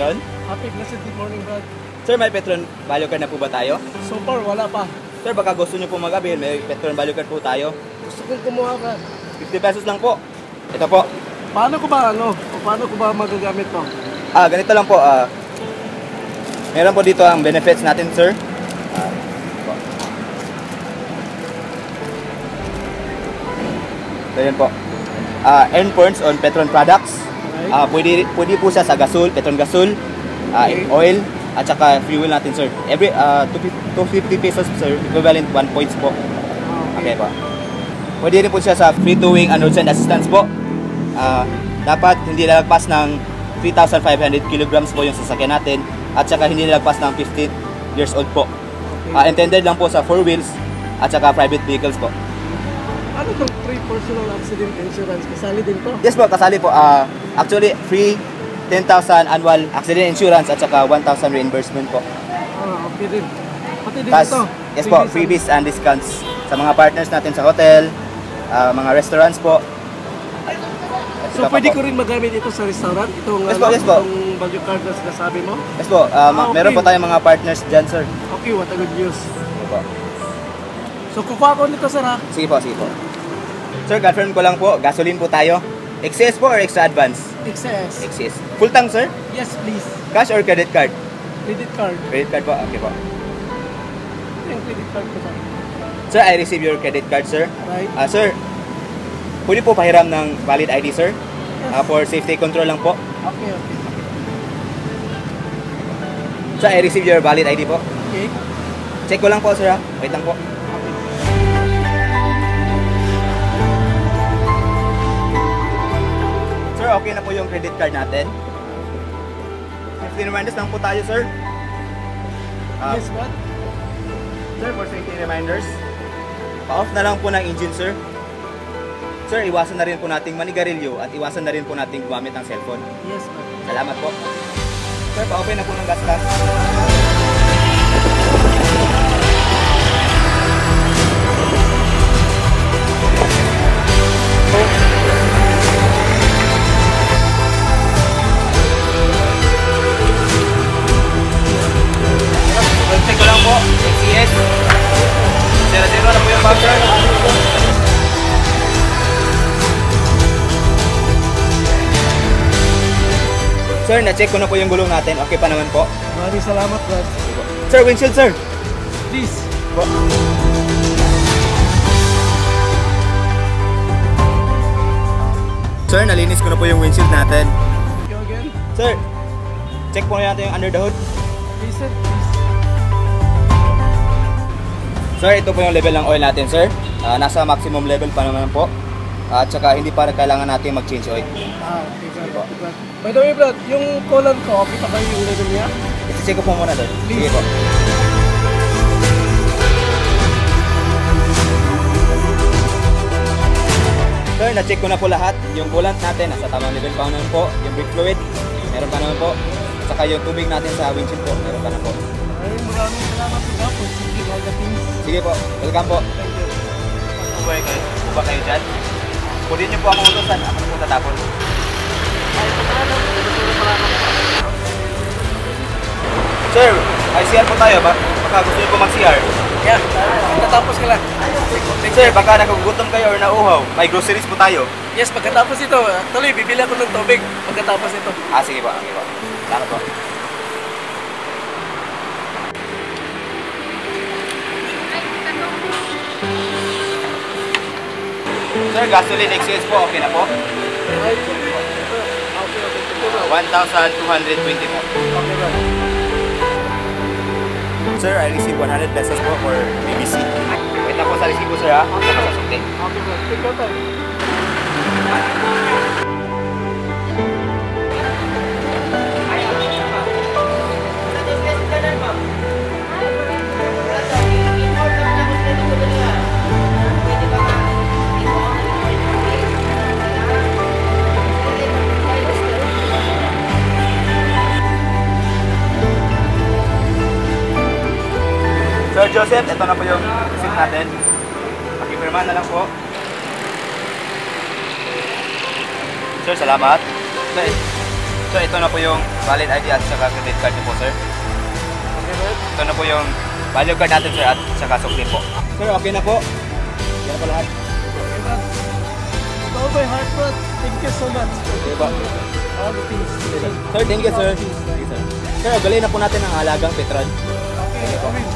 Petron? Happy blessed good morning, Brad. Sir, may Petron value card na po ba tayo? So far, wala pa. Sir, baka gusto nyo po mag-avail, may Petron value card po tayo. Gusto kong kumuha, Brad. 50 pesos lang po. Ito po. Paano ko ba magagamit to? Ganito lang po. Meron po dito ang benefits natin, sir. Ganyan po. Earn points on Petron products. Pwede po siya sa gasol, Petron gasol, oil, at saka fuel natin, sir. Every 250 pesos, sir, equivalent 1 points po. Okay po. Pwede rin po siya sa free towing and roadside assistance po. Dapat hindi lalagpas ng 3,500 kilograms po yung sasakyan natin, at saka hindi lalagpas ng 15 years old po. Intended lang po sa 4 wheels at saka private vehicles po. Ano itong free personal accident insurance? Kasali din to? Yes po, kasali po. Actually, free 10,000 annual accident insurance at saka 1,000 reimbursement po. Okay din. Pati din ito? Yes po, freebies and discounts sa mga partners natin sa hotel, mga restaurants po. So pwede ko rin magamit ito sa restaurant? Itong, yes po, yes po. Itong value card na sinasabi mo? Yes po, okay. Meron po tayong mga partners dyan, sir. Okay, what a good news. Okay po. So kukuha ko nito, sir, ha? Sige po, sige po. Sir, confirm ko lang po, gasoline po tayo. XS po or extra advance? XS. XS. Full tank, sir? Yes, please. Cash or credit card? Credit card. Credit card po, okay po. Yung credit card ko, sir. Sir, I receive your credit card, sir. Right. Sir, pwede po pahiram ng valid ID, sir? Yes. For safety control lang po. Okay. Sir, I receive your valid ID po. Okay. Check ko lang po, sir, ha? Wait lang po. Sir, okay na po yung credit card natin. 15 reminders lang po tayo, sir. Yes, what? Sir, for safety reminders, pa-off na lang po ng engine, sir. Sir, iwasan na rin po nating manigarilyo at iwasan na rin po nating gumamit ng cellphone. Yes, ma'am. Salamat po. Sir, pa-open na po ng gas tank. Check ko lang po, XCS. 0-0 na po yung bag, sir. Sir, na-check ko na po yung gulong natin. Okay pa naman po. Maraming salamat, Brad. Sir, windshield, sir. Please. Po. Sir, nalinis ko na po yung windshield natin. Thank you again. Sir, check po natin yung under the hood. Please, sir. Please. Sir, ito po yung level ng oil natin, sir. Nasa maximum level pa naman po. At saka hindi pa kailangan natin mag-change oil. Okay, Brad. By the way, Brad, yung colon ko, kita ba yung level niya? I-check ko po muna, sir. Sige po. Sir, na-check ko na po lahat. Yung coolant natin, nasa tamang level pa naman po. Yung brake fluid, meron pa naman po. At saka yung tubig natin sa windshield po, meron pa naman po. Ay, maraming salamat po. Sige, Gagating. Sige po, welcome po. Thank you. Buhay kayo, buba kayo dyan. Pwede niyo po ako utusan, ako na po tatapon. Sir, ICR po tayo ba? Baka gusto niyo po mag-CR. Yeah, pagkatapos ka lang. Sir, baka nagugutom kayo or nauuhaw. May groceries po tayo. Yes, pagkatapos ito, tuloy, bibili ako ng tubig pagkatapos ito. Sige po, sige po. Salamat po. Sir, gasoline excess po, okay na po? Right. Okay. 1,220 po. Okay, bro. Sir, I received 100 pesos po for BBC. Wait lang po sa resibo, sir, ha? Okay, sa sukti. Okay, bro. Take your time. Sir Joseph, ito na po yung receipt natin. Pakipirma na lang po. Sir, salamat. Sir, So ito na po yung valid ID at saka credit card niyo po, sir. Okay, Brad? Ito na po yung value card natin, sir, at saka sukli po. Sir, okay na po. Yan po lahat. Okay, Brad. With all my heart, Brad, thank you so much for Okay po. all the things. Sir, thank you, sir. Thank you, sir. Sir, galay na po natin ang halagang Petron. Okay, I mean,